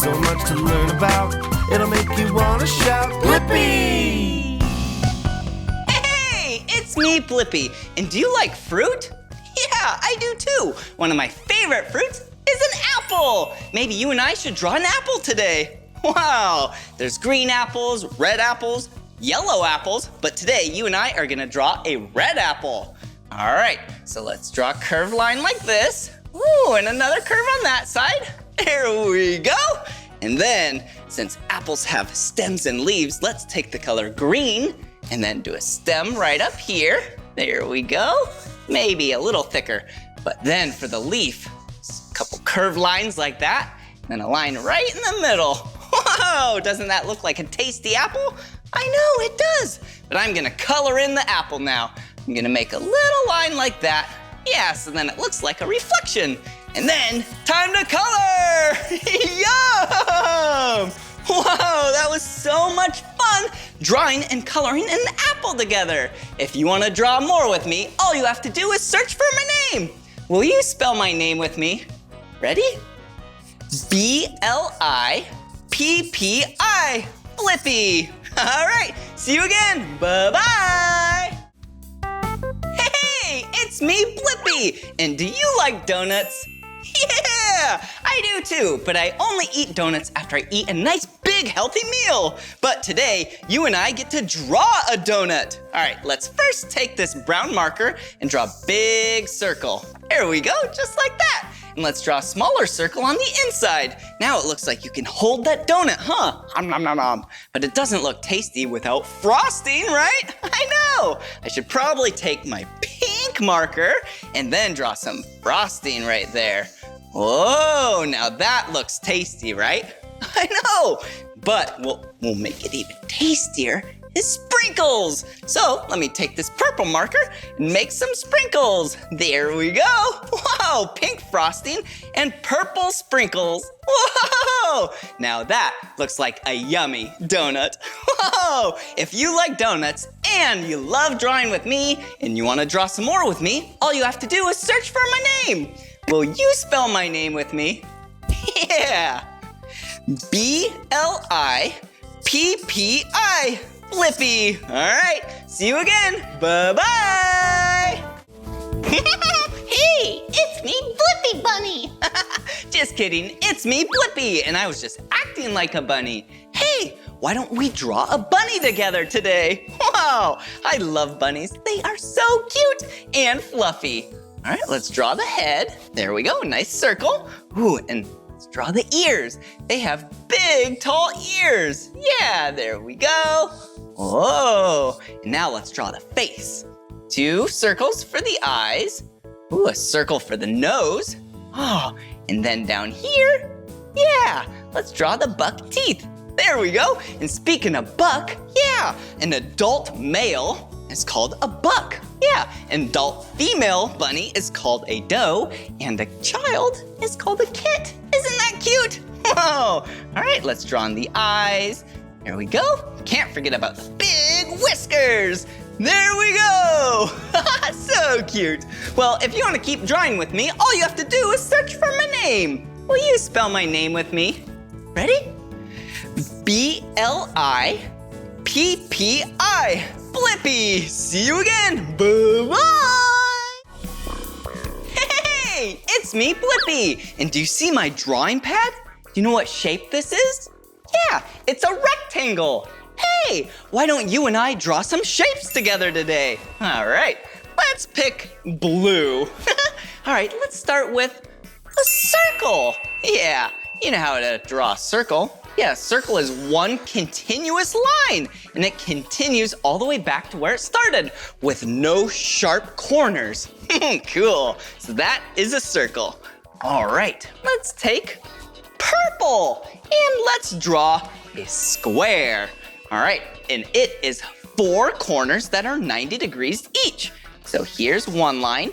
so much to learn about. It'll make you want to shout, Blippi! Hey, it's me, Blippi. And do you like fruit? Yeah, I do too. One of my favorite fruits is an apple. Maybe you and I should draw an apple today. Wow, there's green apples, red apples, yellow apples, but today you and I are gonna draw a red apple. All right, so let's draw a curved line like this. Ooh, and another curve on that side. There we go. And then, since apples have stems and leaves, let's take the color green and then do a stem right up here. There we go. Maybe a little thicker. But then for the leaf, a couple curved lines like that, and then a line right in the middle. Whoa, doesn't that look like a tasty apple? I know, it does. But I'm gonna color in the apple now. I'm gonna make a little line like that. Yeah, so then it looks like a reflection. And then, time to color! Yum! Whoa, that was so much fun drawing and coloring an apple together. If you wanna draw more with me, all you have to do is search for my name. Will you spell my name with me? Ready? B-L-I-P-P-I, Blippi. All right, see you again, bye-bye. Hey, it's me, Blippi. And do you like donuts? Yeah, I do too, but I only eat donuts after I eat a nice big healthy meal. But today, you and I get to draw a donut. All right, let's first take this brown marker and draw a big circle. There we go, just like that. And let's draw a smaller circle on the inside. Now it looks like you can hold that donut, huh? Om nom nom nom. But it doesn't look tasty without frosting, right? I know. I should probably take my pink marker and then draw some frosting right there. Whoa, now that looks tasty, right? I know, but we'll make it even tastier is sprinkles. So let me take this purple marker and make some sprinkles. There we go. Wow, pink frosting and purple sprinkles. Whoa, now that looks like a yummy donut. Whoa, if you like donuts and you love drawing with me and you want to draw some more with me, all you have to do is search for my name. Will you spell my name with me? Yeah, B-L-I-P-P-I. Blippi. All right, see you again. Bye-bye. Hey, it's me, Blippi Bunny. Just kidding, it's me, Blippi, and I was just acting like a bunny. Hey, why don't we draw a bunny together today? Wow, I love bunnies. They are so cute and fluffy. All right, let's draw the head. There we go, nice circle. Ooh, and let's draw the ears. They have big, tall ears. Yeah, there we go. Whoa, and now let's draw the face. 2 circles for the eyes. Ooh, a circle for the nose. Oh, and then down here, yeah, let's draw the buck teeth. There we go. And speaking of buck, yeah, an adult male is called a buck. Yeah, an adult female bunny is called a doe, and a child is called a kit. Isn't that cute? Whoa. All right, let's draw on the eyes. There we go. Can't forget about the big whiskers. There we go. So cute. Well, if you want to keep drawing with me, all you have to do is search for my name. Will you spell my name with me? Ready? B-L-I-P-P-I. Blippi. See you again. Bye-bye. Hey, it's me, Blippi. And do you see my drawing pad? Do you know what shape this is? Yeah, it's a rectangle. Hey, why don't you and I draw some shapes together today? All right, let's pick blue. All right, let's start with a circle. Yeah, you know how to draw a circle. Yeah, a circle is one continuous line, and it continues all the way back to where it started with no sharp corners. Cool, so that is a circle. All right, let's take purple, and let's draw a square. All right, and it is 4 corners that are 90 degrees each. So here's one line,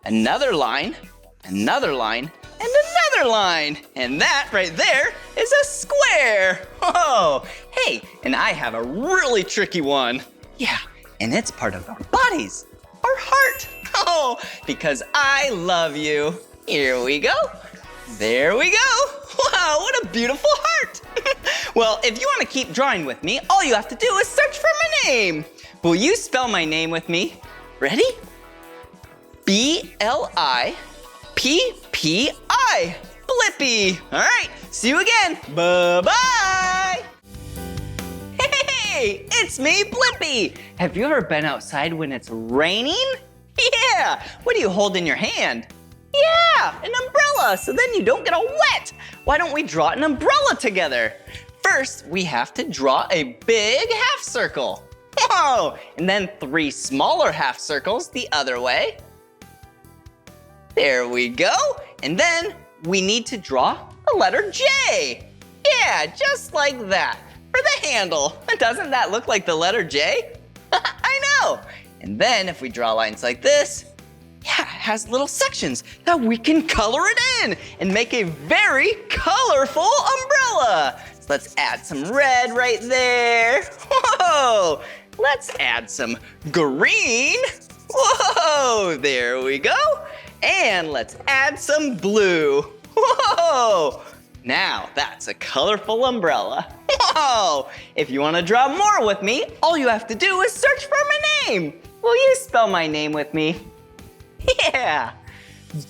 another line, another line, and another line. And that right there is a square. Whoa, hey, and I have a really tricky one. Yeah, and it's part of our bodies, our heart. Oh, because I love you. Here we go. There we go. Wow, what a beautiful heart. Well, if you want to keep drawing with me, all you have to do is search for my name. Will you spell my name with me? Ready? B-L-I-P-P-I. Blippi. All right, see you again. Bye-bye. Hey, it's me, Blippi. Have you ever been outside when it's raining? Yeah, what do you hold in your hand? Yeah, an umbrella, so then you don't get all wet. Why don't we draw an umbrella together? First, we have to draw a big half circle. Whoa, and then 3 smaller half circles the other way. There we go. And then we need to draw a letter J. Yeah, just like that, for the handle. Doesn't that look like the letter J? I know. And then if we draw lines like this, yeah, it has little sections that we can color it in and make a very colorful umbrella. So let's add some red right there. Whoa, let's add some green. Whoa, there we go. And let's add some blue. Whoa, now that's a colorful umbrella. Whoa, if you want to draw more with me, all you have to do is search for my name. Will you spell my name with me? Yeah,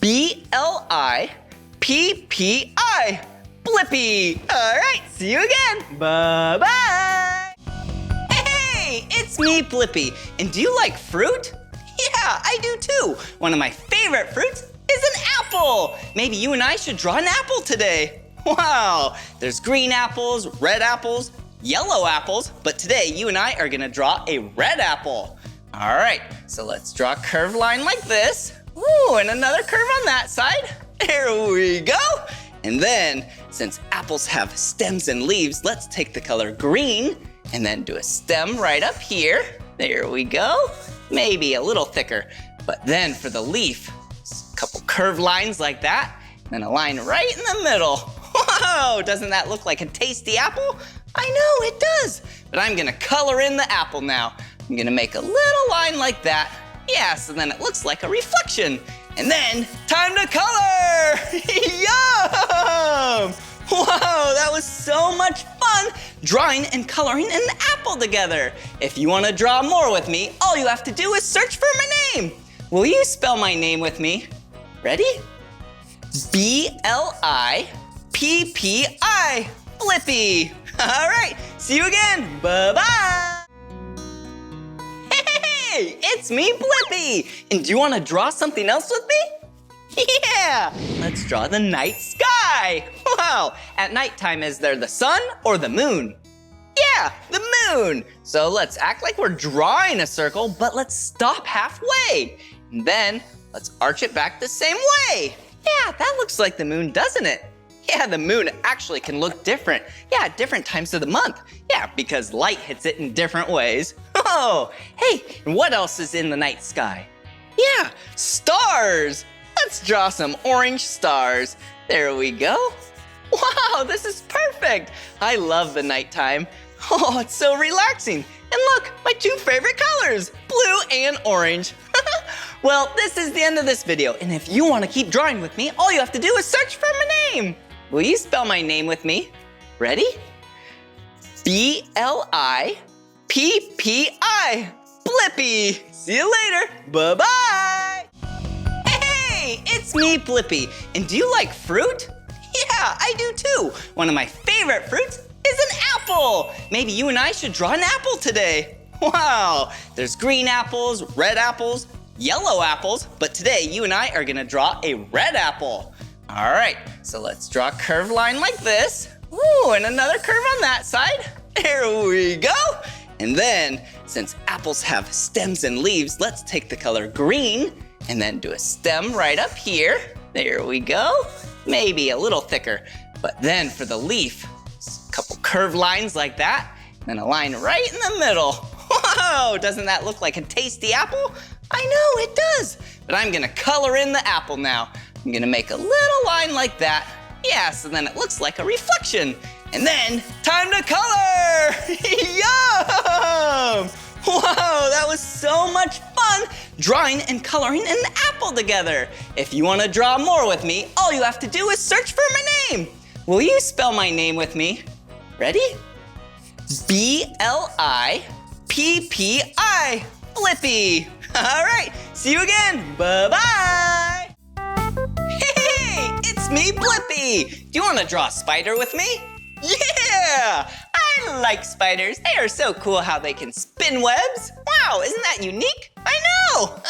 B-L-I-P-P-I, Blippi. All right, see you again. Bye-bye. Hey, it's me, Blippi. And do you like fruit? Yeah, I do too. One of my favorite fruits is an apple. Maybe you and I should draw an apple today. Wow, there's green apples, red apples, yellow apples, but today you and I are gonna draw a red apple. All right, so let's draw a curved line like this. Ooh, and another curve on that side. There we go. And then, since apples have stems and leaves, let's take the color green and then do a stem right up here. There we go. Maybe a little thicker. But then for the leaf, a couple curved lines like that, and then a line right in the middle. Whoa, doesn't that look like a tasty apple? I know, it does. But I'm gonna color in the apple now. I'm gonna make a little line like that. Yeah, so then it looks like a reflection. And then, time to color! Yum! Whoa, that was so much fun drawing and coloring an apple together. If you wanna draw more with me, all you have to do is search for my name. Will you spell my name with me? Ready? B-L-I-P-P-I, Blippi. All right, see you again, bye-bye. Hey, it's me, Blippi. And do you wanna draw something else with me? Yeah, let's draw the night sky. Wow, at nighttime, is there the sun or the moon? Yeah, the moon. So let's act like we're drawing a circle, but let's stop halfway. And then let's arch it back the same way. Yeah, that looks like the moon, doesn't it? Yeah, the moon actually can look different. Yeah, at different times of the month. Yeah, because light hits it in different ways. Oh, hey, and what else is in the night sky? Yeah, stars. Let's draw some orange stars. There we go. Wow, this is perfect. I love the nighttime. Oh, it's so relaxing. And look, my 2 favorite colors, blue and orange. Well, this is the end of this video. And if you want to keep drawing with me, all you have to do is search for my name. Will you spell my name with me? Ready? B-L-I-P-P-I, Blippi. See you later. Bye-bye. Hey, it's me, Blippi. And do you like fruit? Yeah, I do too. One of my favorite fruits is an apple. Maybe you and I should draw an apple today. Wow, there's green apples, red apples, yellow apples, but today you and I are gonna draw a red apple. All right, so let's draw a curved line like this. Ooh, and another curve on that side. There we go. And then, since apples have stems and leaves, let's take the color green and then do a stem right up here. There we go. Maybe a little thicker. But then for the leaf, a couple curved lines like that, and then a line right in the middle. Whoa, doesn't that look like a tasty apple? I know, it does. But I'm gonna color in the apple now. I'm gonna make a little line like that. Yeah, so then it looks like a reflection. And then, time to color! Yum! Whoa, that was so much fun drawing and coloring an apple together. If you wanna draw more with me, all you have to do is search for my name. Will you spell my name with me? Ready? B-L-I-P-P-I. Blippi. All right, see you again. Bye-bye. Hey, it's me, Blippi. Do you want to draw a spider with me? Yeah, I like spiders. They are so cool how they can spin webs. Wow, isn't that unique? I know.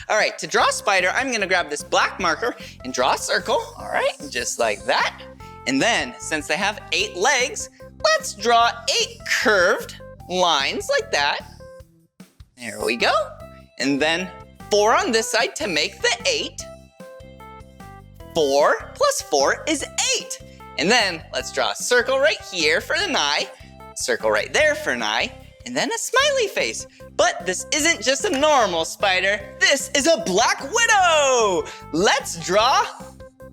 All right, to draw a spider, I'm gonna grab this black marker and draw a circle. All right, just like that. And then, since they have 8 legs, let's draw 8 curved lines like that. There we go. And then 4 on this side to make the 8. 4 plus 4 is 8. And then let's draw a circle right here for an eye, circle right there for an eye, and then a smiley face. But this isn't just a normal spider. This is a black widow. Let's draw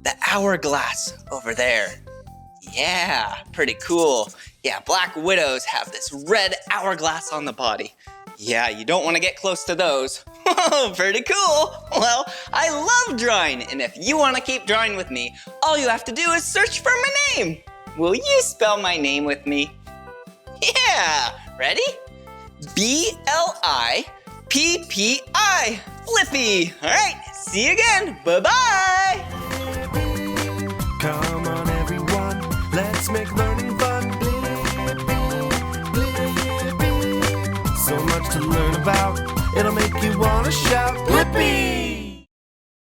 the hourglass over there. Yeah, pretty cool. Yeah, black widows have this red hourglass on the body. Yeah, you don't want to get close to those. Pretty cool. Well, I love drawing, and if you want to keep drawing with me, all you have to do is search for my name. Will you spell my name with me? Yeah, ready? B-L-I-P-P-I. Blippi. All right, see you again. Bye-bye. Come on, everyone, let's make learning fun. So much to learn about, it'll make you want to shout, Blippi!